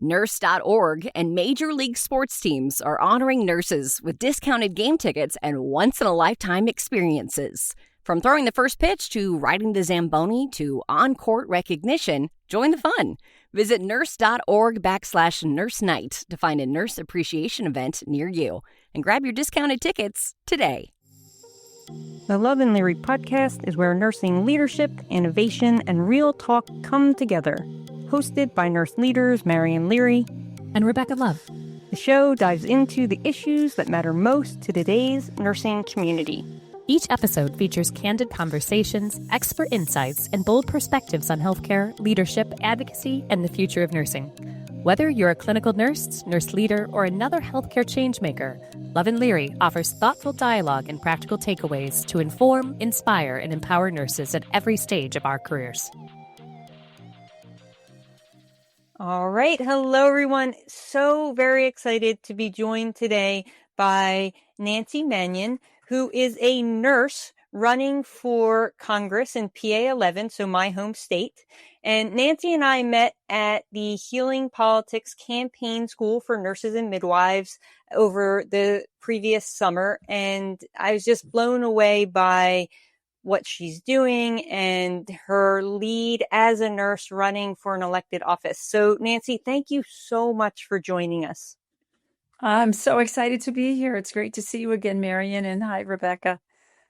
Nurse.org and Major League Sports teams are honoring nurses with discounted game tickets and once-in-a-lifetime experiences. From throwing the first pitch to riding the Zamboni to on-court recognition, join the fun. Visit nurse.org/nurse night to find a nurse appreciation event near you and grab your discounted tickets today. The Love and Leary podcast is where nursing leadership, innovation, and real talk come together. Hosted by nurse leaders Marion Leary and Rebecca Love. The show dives into the issues that matter most to today's nursing community. Each episode features candid conversations, expert insights, and bold perspectives on healthcare, leadership, advocacy, and the future of nursing. Whether you're a clinical nurse, nurse leader, or another healthcare changemaker, Love and Leary offers thoughtful dialogue and practical takeaways to inform, inspire, and empower nurses at every stage of our careers. All right. Hello, everyone. So very excited to be joined today by Nancy Mannion, who is a nurse running for Congress in PA 11, so my home state. And Nancy and I met at the Healing Politics Campaign School for Nurses and Midwives over the previous summer. And I was just blown away by what she's doing and her lead as a nurse running for an elected office. So Nancy, thank you so much for joining us. I'm so excited to be here. It's great to see you again, Marion, and hi, Rebecca.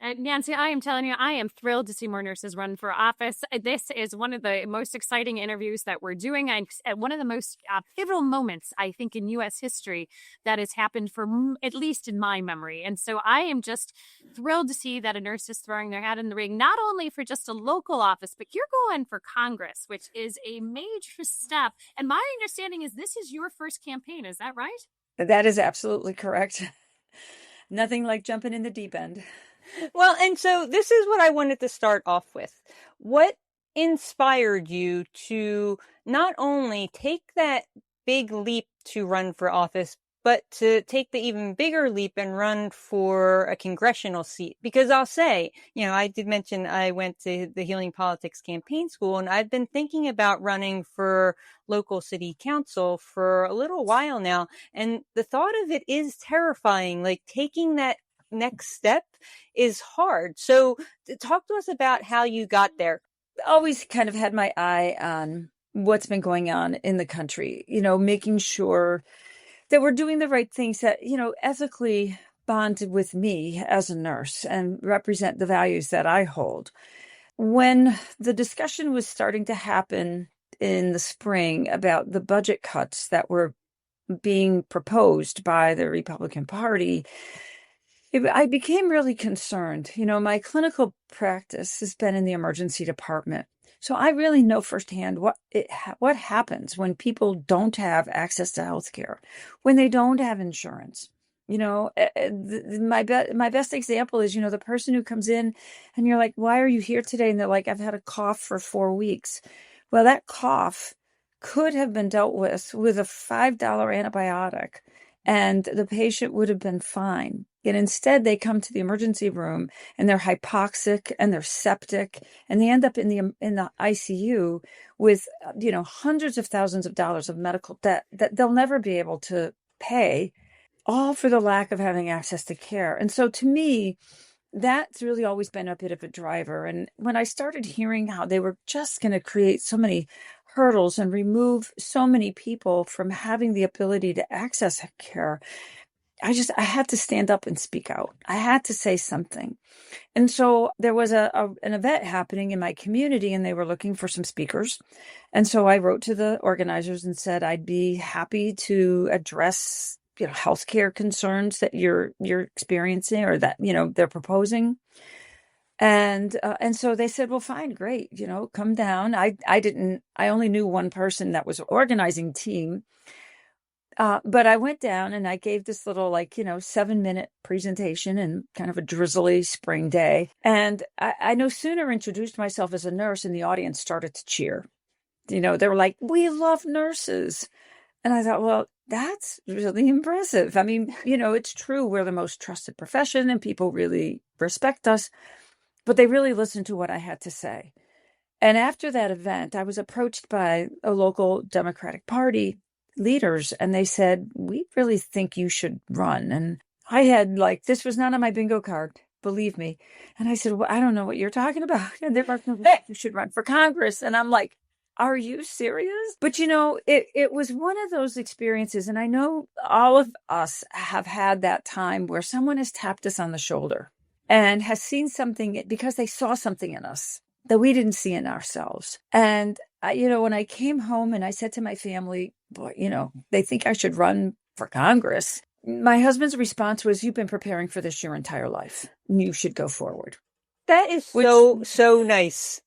And Nancy, I am telling you, I am thrilled to see more nurses run for office. This is one of the most exciting interviews that we're doing, and one of the most pivotal moments, I think, in U.S. history that has happened for at least in my memory. And so I am just thrilled to see that a nurse is throwing their hat in the ring, not only for just a local office, but you're going for Congress, which is a major step. And my understanding is this is your first campaign. Is that right? That is absolutely correct. Nothing like jumping in the deep end. Well, and so this is what I wanted to start off with. What inspired you to not only take that big leap to run for office, but to take the even bigger leap and run for a congressional seat? Because I'll say, I did mention I went to the Healing Politics Campaign School, and I've been thinking about running for local city council for a little while now. And the thought of it is terrifying, like taking that next step is hard. So talk to us about how you got there. Always kind of had my eye on what's been going on in the country, making sure that we're doing the right things that, ethically bond with me as a nurse and represent the values that I hold. When the discussion was starting to happen in the spring about the budget cuts that were being proposed by the Republican Party, I became really concerned. My clinical practice has been in the emergency department. So I really know firsthand what happens when people don't have access to healthcare, when they don't have insurance. My best example is, the person who comes in and you're like, why are you here today? And they're like, I've had a cough for 4 weeks. Well, that cough could have been dealt with a $5 antibiotic and the patient would have been fine. Yet instead, they come to the emergency room and they're hypoxic and they're septic, and they end up in the ICU with hundreds of thousands of dollars of medical debt that they'll never be able to pay, all for the lack of having access to care. And so, to me, that's really always been a bit of a driver. And when I started hearing how they were just going to create so many hurdles and remove so many people from having the ability to access care, I had to stand up and speak out. I had to say something. And so there was an event happening in my community, and they were looking for some speakers. And so I wrote to the organizers and said, I'd be happy to address, healthcare concerns that you're experiencing or that, they're proposing. And so they said, well, fine, great, come down. I only knew one person that was organizing team. But I went down and I gave this little 7-minute presentation in kind of a drizzly spring day. And I no sooner introduced myself as a nurse and the audience started to cheer. They were like, we love nurses. And I thought, well, that's really impressive. I mean, it's true. We're the most trusted profession and people really respect us, but they really listened to what I had to say. And after that event, I was approached by a local Democratic Party leaders, and they said, we really think you should run. And I had this was not on my bingo card, believe me. And I said, well, I don't know what you're talking about. And they're like, no, you should run for Congress. And I'm like, are you serious? But it was one of those experiences. And I know all of us have had that time where someone has tapped us on the shoulder and has seen something because they saw something in us that we didn't see in ourselves. And, when I came home and I said to my family, boy, they think I should run for Congress. My husband's response was, you've been preparing for this your entire life. You should go forward. That is so nice.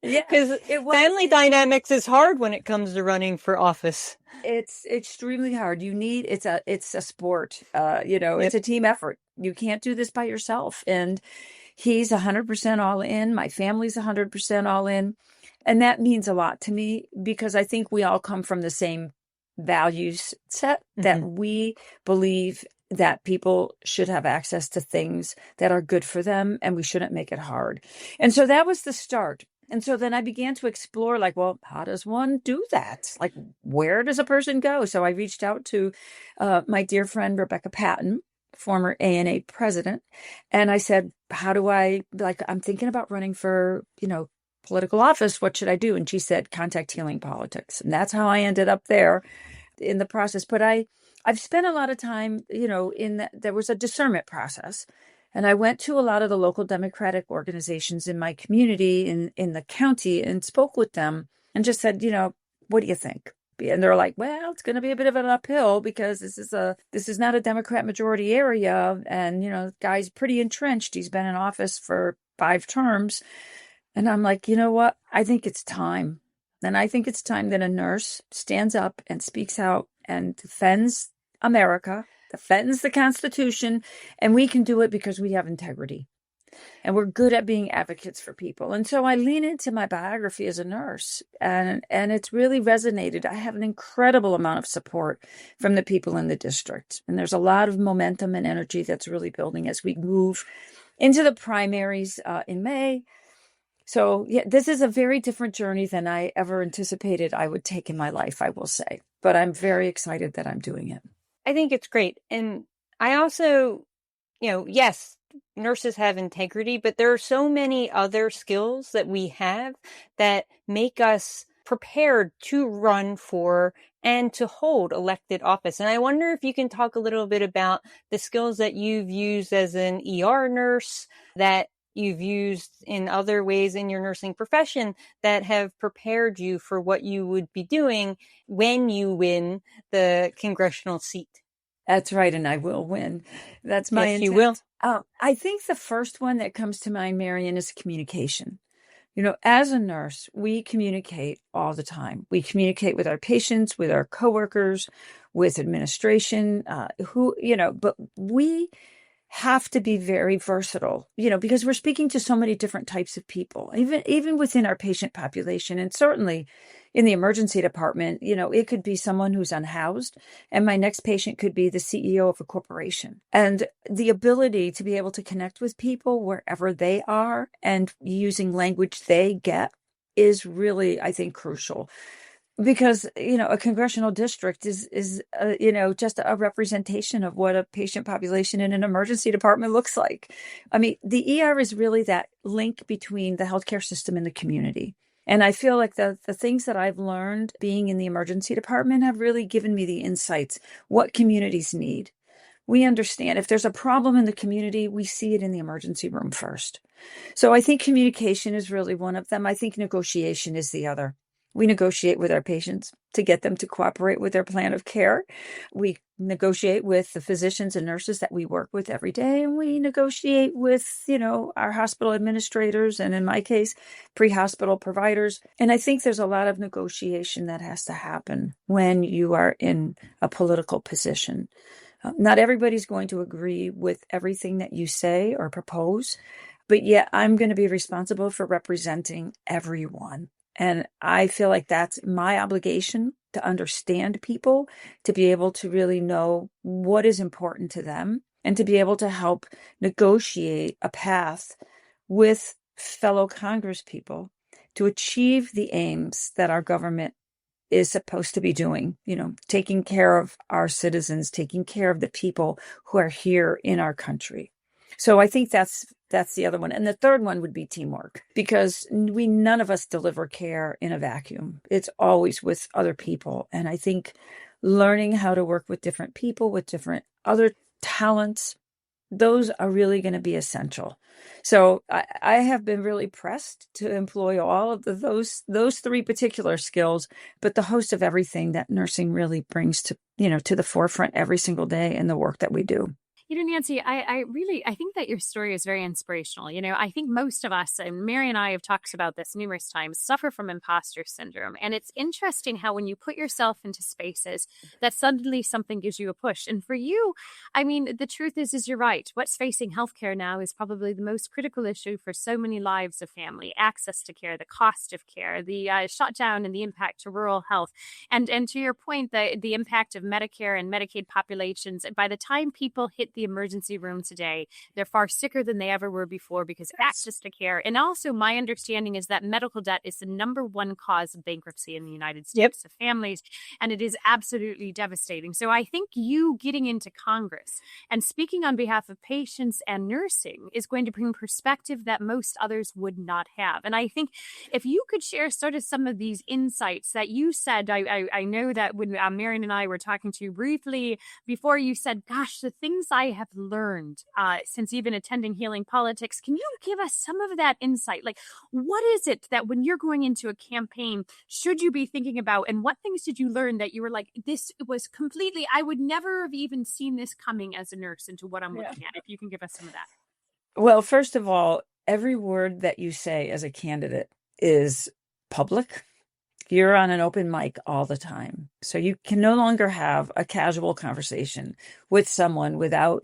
Yeah, because family dynamics is hard when it comes to running for office. It's extremely hard. It's a sport. It's a team effort. You can't do this by yourself. And he's 100% all in. My family's 100% all in. And that means a lot to me because I think we all come from the same values set that we believe that people should have access to things that are good for them and we shouldn't make it hard. And so that was the start. And so then I began to explore, well, how does one do that? Where does a person go? So I reached out to my dear friend, Rebecca Patton, former ANA president. And I said, how do I'm thinking about running for, political office. What should I do? And she said, contact Healing Politics. And that's how I ended up there in the process. But I've spent a lot of time, there was a discernment process. And I went to a lot of the local Democratic organizations in my community in the county and spoke with them and just said, what do you think? And they're like, well, it's going to be a bit of an uphill because this is not a Democrat majority area. And, the guy's pretty entrenched. He's been in office for 5 terms. And I'm like, you know what? I think it's time. And I think it's time that a nurse stands up and speaks out and defends America, defends the Constitution, and we can do it because we have integrity. And we're good at being advocates for people. And so I lean into my biography as a nurse, and it's really resonated. I have an incredible amount of support from the people in the district. And there's a lot of momentum and energy that's really building as we move into the primaries in May. So yeah, this is a very different journey than I ever anticipated I would take in my life, I will say. But I'm very excited that I'm doing it. I think it's great. And I also, yes, nurses have integrity, but there are so many other skills that we have that make us prepared to run for and to hold elected office. And I wonder if you can talk a little bit about the skills that you've used as an ER nurse that you've used in other ways in your nursing profession that have prepared you for what you would be doing when you win the congressional seat. That's right. And I will win. That's my intent. You will. I think the first one that comes to mind, Marion, is communication. As a nurse, we communicate all the time. We communicate with our patients, with our coworkers, with administration, but we have to be very versatile, because we're speaking to so many different types of people, even within our patient population. And certainly in the emergency department, it could be someone who's unhoused, and my next patient could be the CEO of a corporation. And the ability to be able to connect with people wherever they are and using language they get is really, I think, crucial. Because, a congressional district is just a representation of what a patient population in an emergency department looks like. I mean, the ER is really that link between the healthcare system and the community. And I feel like the things that I've learned being in the emergency department have really given me the insights, what communities need. We understand if there's a problem in the community, we see it in the emergency room first. So I think communication is really one of them. I think negotiation is the other. We negotiate with our patients to get them to cooperate with their plan of care. We negotiate with the physicians and nurses that we work with every day. And we negotiate with, our hospital administrators and, in my case, pre-hospital providers. And I think there's a lot of negotiation that has to happen when you are in a political position. Not everybody's going to agree with everything that you say or propose, but yet I'm going to be responsible for representing everyone. And I feel like that's my obligation to understand people, to be able to really know what is important to them, and to be able to help negotiate a path with fellow Congress people to achieve the aims that our government is supposed to be doing, taking care of our citizens, taking care of the people who are here in our country. So I think that's the other one. And the third one would be teamwork, because none of us deliver care in a vacuum. It's always with other people. And I think learning how to work with different people, with different other talents, those are really going to be essential. So I have been really pressed to employ all of those three particular skills, but the host of everything that nursing really brings to the forefront every single day in the work that we do. Nancy, I think that your story is very inspirational. I think most of us, and Mary and I have talked about this numerous times, suffer from imposter syndrome. And it's interesting how when you put yourself into spaces, that suddenly something gives you a push. And for you, the truth is you're right. What's facing healthcare now is probably the most critical issue for so many lives of family: access to care, the cost of care, the shutdown and the impact to rural health. And to your point, the impact of Medicare and Medicaid populations, by the time people hit the emergency room today, they're far sicker than they ever were before because of access to care. And also, my understanding is that medical debt is the number one cause of bankruptcy in the United States of families, and it is absolutely devastating. So I think you getting into Congress and speaking on behalf of patients and nursing is going to bring perspective that most others would not have. And I think if you could share sort of some of these insights that you said, I know that when Marion and I were talking to you briefly before, you said, gosh, the things I have learned since even attending Healing Politics. Can you give us some of that insight? Like, what is it that when you're going into a campaign, should you be thinking about? And what things did you learn that you were like, this was completely, I would never have even seen this coming as a nurse into what I'm looking at? If you can give us some of that. Well, first of all, every word that you say as a candidate is public. You're on an open mic all the time. So you can no longer have a casual conversation with someone without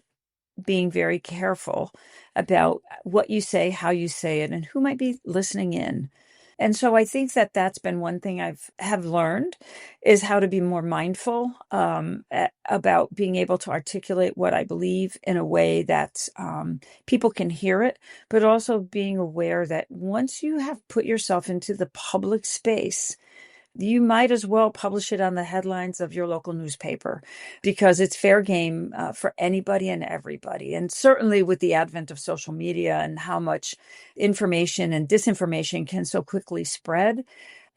being very careful about what you say, how you say it, and who might be listening in. And so I think that that's been one thing have learned, is how to be more mindful about being able to articulate what I believe in a way that people can hear it, but also being aware that once you have put yourself into the public space, you might as well publish it on the headlines of your local newspaper, because it's fair game for anybody and everybody. And certainly with the advent of social media and how much information and disinformation can so quickly spread,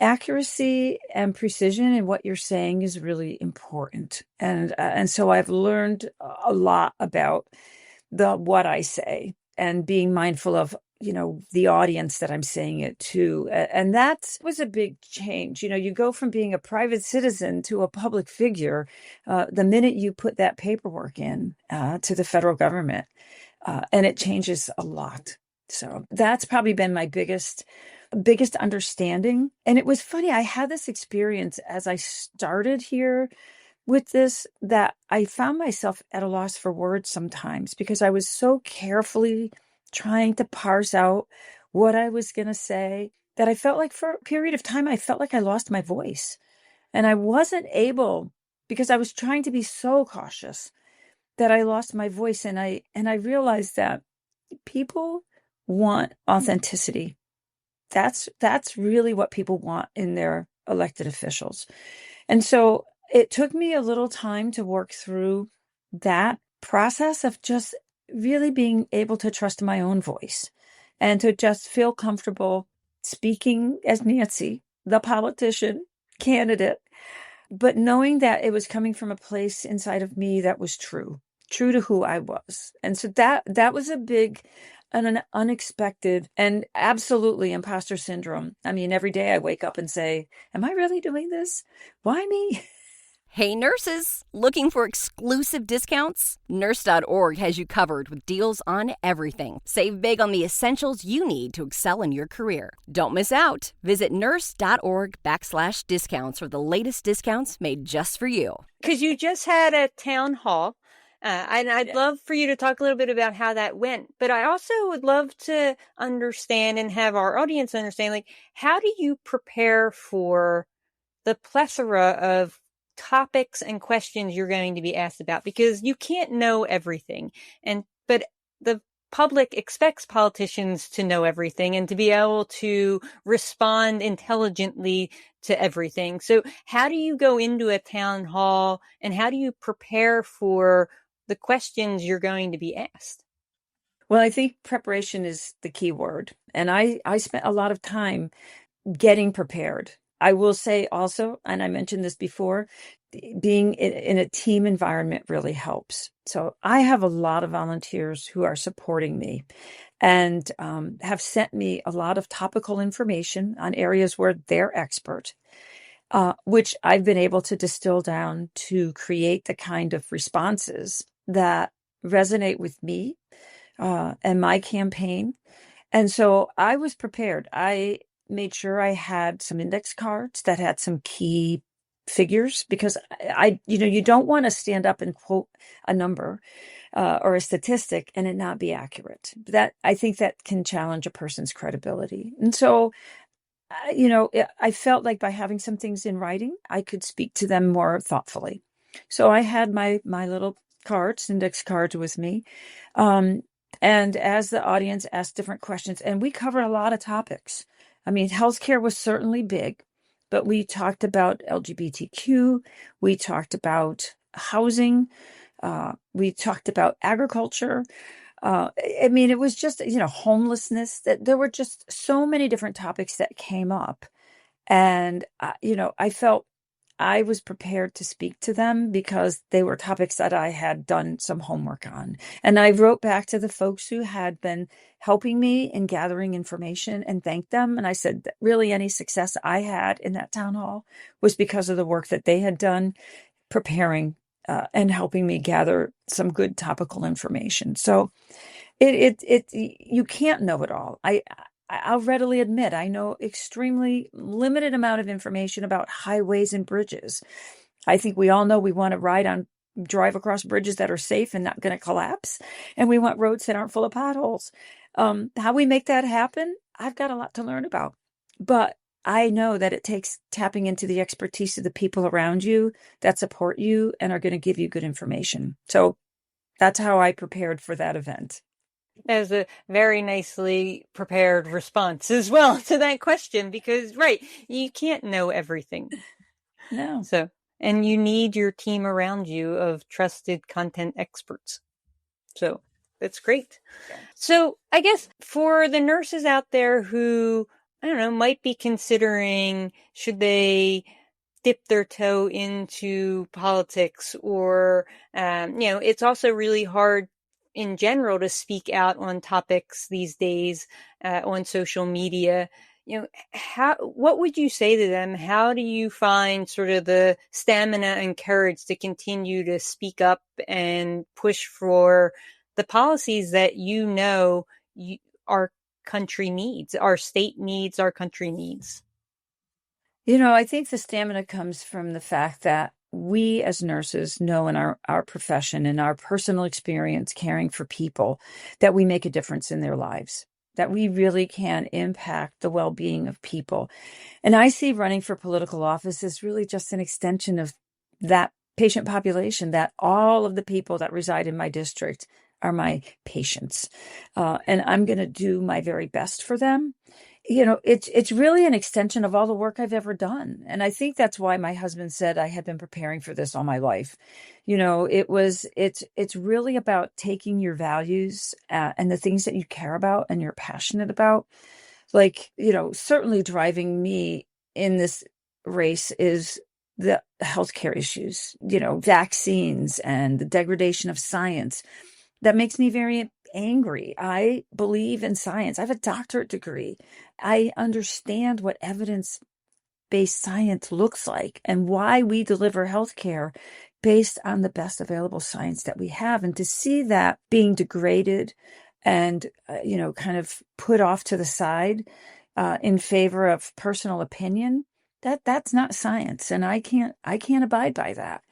accuracy and precision in what you're saying is really important. And so I've learned a lot about what I say and being mindful of the audience that I'm saying it to. And that was a big change. You go from being a private citizen to a public figure the minute you put that paperwork in to the federal government, and it changes a lot. So that's probably been my biggest understanding. And it was funny, I had this experience as I started here with this, that I found myself at a loss for words sometimes, because I was so carefully trying to parse out what I was going to say, that I felt like for a period of time, I felt like I lost my voice. And I wasn't able, because I was trying to be so cautious, that I lost my voice. And I realized that people want authenticity. That's really what people want in their elected officials. And so it took me a little time to work through that process of just really being able to trust my own voice and to just feel comfortable speaking as Nancy, the politician, candidate, but knowing that it was coming from a place inside of me that was true to who I was. And so that was a big and an unexpected and absolutely imposter syndrome. I mean, every day I wake up and say, am I really doing this? Why me? Hey nurses, looking for exclusive discounts? Nurse.org has you covered with deals on everything. Save big on the essentials you need to excel in your career. Don't miss out. Visit nurse.org/discounts for the latest discounts made just for you. Because you just had a town hall, and I'd love for you to talk a little bit about how that went. But I also would love to understand and have our audience understand, like, how do you prepare for the plethora of topics and questions you're going to be asked about, because you can't know everything. But the public expects politicians to know everything and to be able to respond intelligently to everything. So how do you go into a town hall and how do you prepare for the questions you're going to be asked? Well, I think preparation is the key word. And I spent a lot of time getting prepared. I will say also, and I mentioned this before, being in a team environment really helps. So I have a lot of volunteers who are supporting me and have sent me a lot of topical information on areas where they're expert, which I've been able to distill down to create the kind of responses that resonate with me and my campaign. And so I was prepared. I made sure I had some index cards that had some key figures because you don't want to stand up and quote a number or a statistic and it not be accurate. That I think that can challenge a person's credibility. And so, I felt like by having some things in writing, I could speak to them more thoughtfully. So I had my little cards, index cards with me. And as the audience asked different questions, and we covered a lot of topics. I mean, healthcare was certainly big, but we talked about LGBTQ, we talked about housing, we talked about agriculture. I mean, it was just, homelessness, that there were just so many different topics that came up. And, I felt I was prepared to speak to them because they were topics that I had done some homework on. And I wrote back to the folks who had been helping me in gathering information and thanked them. And I said that really any success I had in that town hall was because of the work that they had done preparing and helping me gather some good topical information. So you can't know it all. I'll readily admit I know extremely limited amount of information about highways and bridges. I think we all know we want to drive across bridges that are safe and not going to collapse. And we want roads that aren't full of potholes. How we make that happen, I've got a lot to learn about. But I know that it takes tapping into the expertise of the people around you that support you and are going to give you good information. So that's how I prepared for that event. As a very nicely prepared response as well to that question, because you can't know everything. No. So, and you need your team around you of trusted content experts. So that's great. So I guess for the nurses out there who, I don't know, might be considering, should they dip their toe into politics or, it's also really hard in general to speak out on topics these days on social media. What would you say to them? How do you find sort of the stamina and courage to continue to speak up and push for the policies that our country needs, our state needs, our country needs? I think the stamina comes from the fact that we as nurses know in our profession and our personal experience caring for people that we make a difference in their lives, that we really can impact the well-being of people. And I see running for political office as really just an extension of that patient population, that all of the people that reside in my district are my patients. And I'm going to do my very best for them. It's really an extension of all the work I've ever done. And I think that's why my husband said I had been preparing for this all my life. It's really about taking your values and the things that you care about and you're passionate about. Like, certainly driving me in this race is the healthcare issues, vaccines and the degradation of science. That makes me very angry. I believe in science. I have a doctorate degree. I understand what evidence-based science looks like and why we deliver healthcare based on the best available science that we have. And to see that being degraded and, kind of put off to the side in favor of personal opinion, that's not science. And I can't abide by that.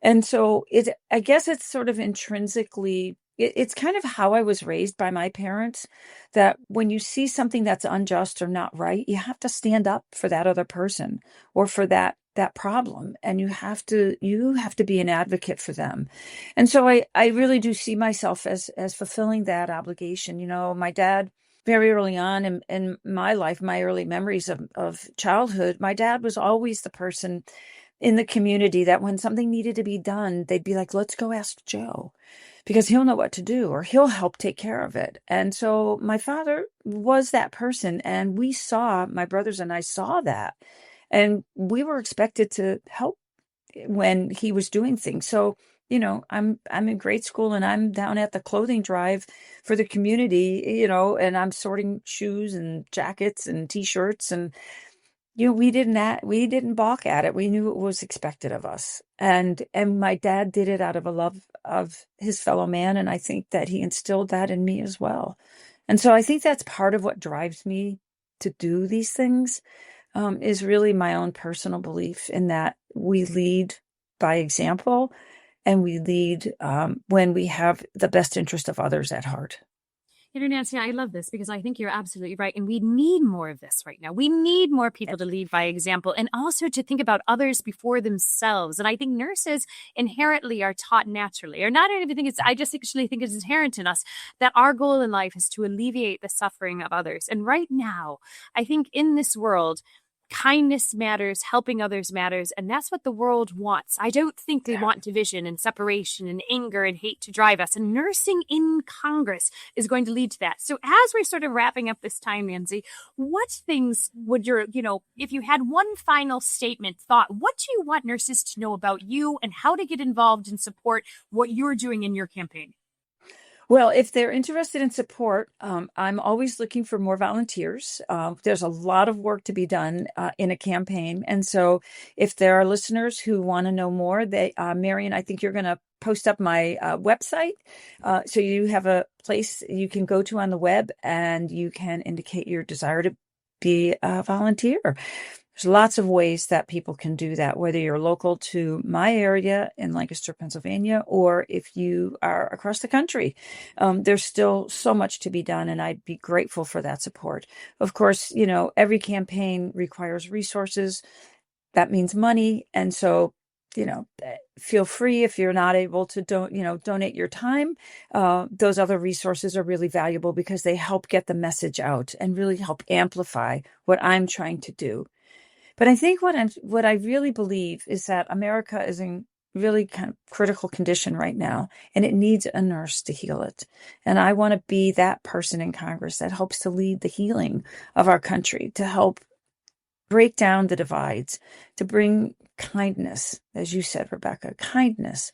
And so I guess it's sort of intrinsically, it's kind of how I was raised by my parents, that when you see something that's unjust or not right, you have to stand up for that other person or for that that problem, and you have to be an advocate for them. And so I really do see myself as fulfilling that obligation. You know, my dad, very early on in my life, my early memories of childhood, my dad was always the person in the community that when something needed to be done, they'd be like, let's go ask Joe because he'll know what to do, or he'll help take care of it. And so my father was that person, and my brothers and I saw that, and we were expected to help when he was doing things. So, you know, I'm in grade school and I'm down at the clothing drive for the community, you know, and I'm sorting shoes and jackets and t-shirts, and you know, we didn't balk at it. We knew it was expected of us. And my dad did it out of a love of his fellow man, and I think that he instilled that in me as well. And so I think that's part of what drives me to do these things, is really my own personal belief in that we lead by example, and we lead when we have the best interest of others at heart. You know, Nancy, I love this because I think you're absolutely right. And we need more of this right now. We need more people to lead by example and also to think about others before themselves. And I think nurses inherently are taught naturally, or not everything. I just actually think it's inherent in us that our goal in life is to alleviate the suffering of others. And right now, I think in this world, kindness matters, helping others matters, and that's what the world wants. I don't think they want division and separation and anger and hate to drive us, and nursing in Congress is going to lead to that. So as we're sort of wrapping up this time, Nancy, what things would if you had one final statement, thought, what do you want nurses to know about you and how to get involved and support what you're doing in your campaign? Well, if they're interested in support, I'm always looking for more volunteers. There's a lot of work to be done in a campaign. And so if there are listeners who want to know more, Marion, I think you're going to post up my website. So you have a place you can go to on the web, and you can indicate your desire to be a volunteer. There's lots of ways that people can do that, whether you're local to my area in Lancaster, Pennsylvania, or if you are across the country. There's still so much to be done, and I'd be grateful for that support. Of course, you know, every campaign requires resources. That means money. And so, you know, feel free if you're not able to donate your time. Those other resources are really valuable because they help get the message out and really help amplify what I'm trying to do. But I think what I really believe is that America is in really kind of critical condition right now, and it needs a nurse to heal it. And I want to be that person in Congress that helps to lead the healing of our country, to help break down the divides, to bring kindness, as you said, Rebecca, kindness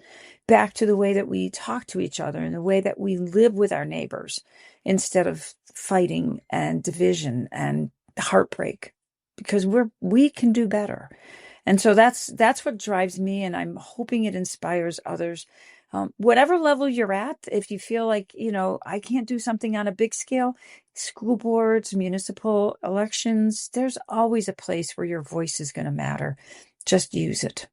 back to the way that we talk to each other and the way that we live with our neighbors, instead of fighting and division and heartbreak. Because we can do better. And so that's what drives me, and I'm hoping it inspires others. Whatever level you're at, if you feel like, you know, I can't do something on a big scale, school boards, municipal elections, there's always a place where your voice is going to matter. Just use it.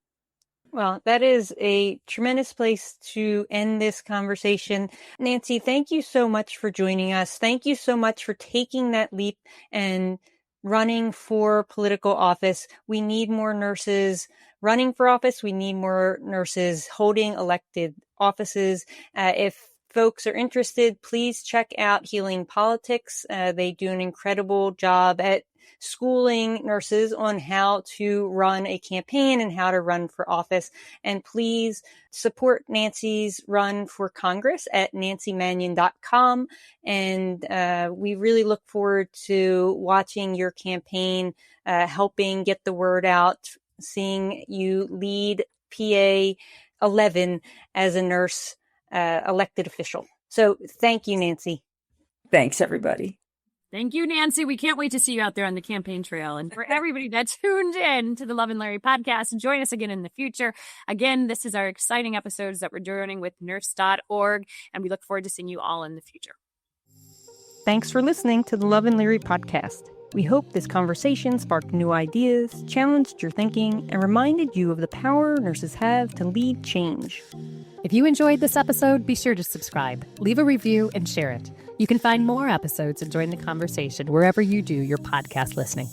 Well, that is a tremendous place to end this conversation. Nancy, thank you so much for joining us. Thank you so much for taking that leap and running for political office. We need more nurses running for office. We need more nurses holding elected offices. If folks are interested, please check out Healing Politics. They do an incredible job at schooling nurses on how to run a campaign and how to run for office. And please support Nancy's run for Congress at nancymannion.com. And we really look forward to watching your campaign, helping get the word out, seeing you lead PA 11 as a nurse elected official. So thank you, Nancy. Thanks, everybody. Thank you, Nancy. We can't wait to see you out there on the campaign trail. And for everybody that tuned in to the Love and Larry podcast, join us again in the future. Again, this is our exciting episodes that we're doing with Nurse.org, and we look forward to seeing you all in the future. Thanks for listening to the Love and Larry podcast. We hope this conversation sparked new ideas, challenged your thinking, and reminded you of the power nurses have to lead change. If you enjoyed this episode, be sure to subscribe, leave a review, and share it. You can find more episodes and join the conversation wherever you do your podcast listening.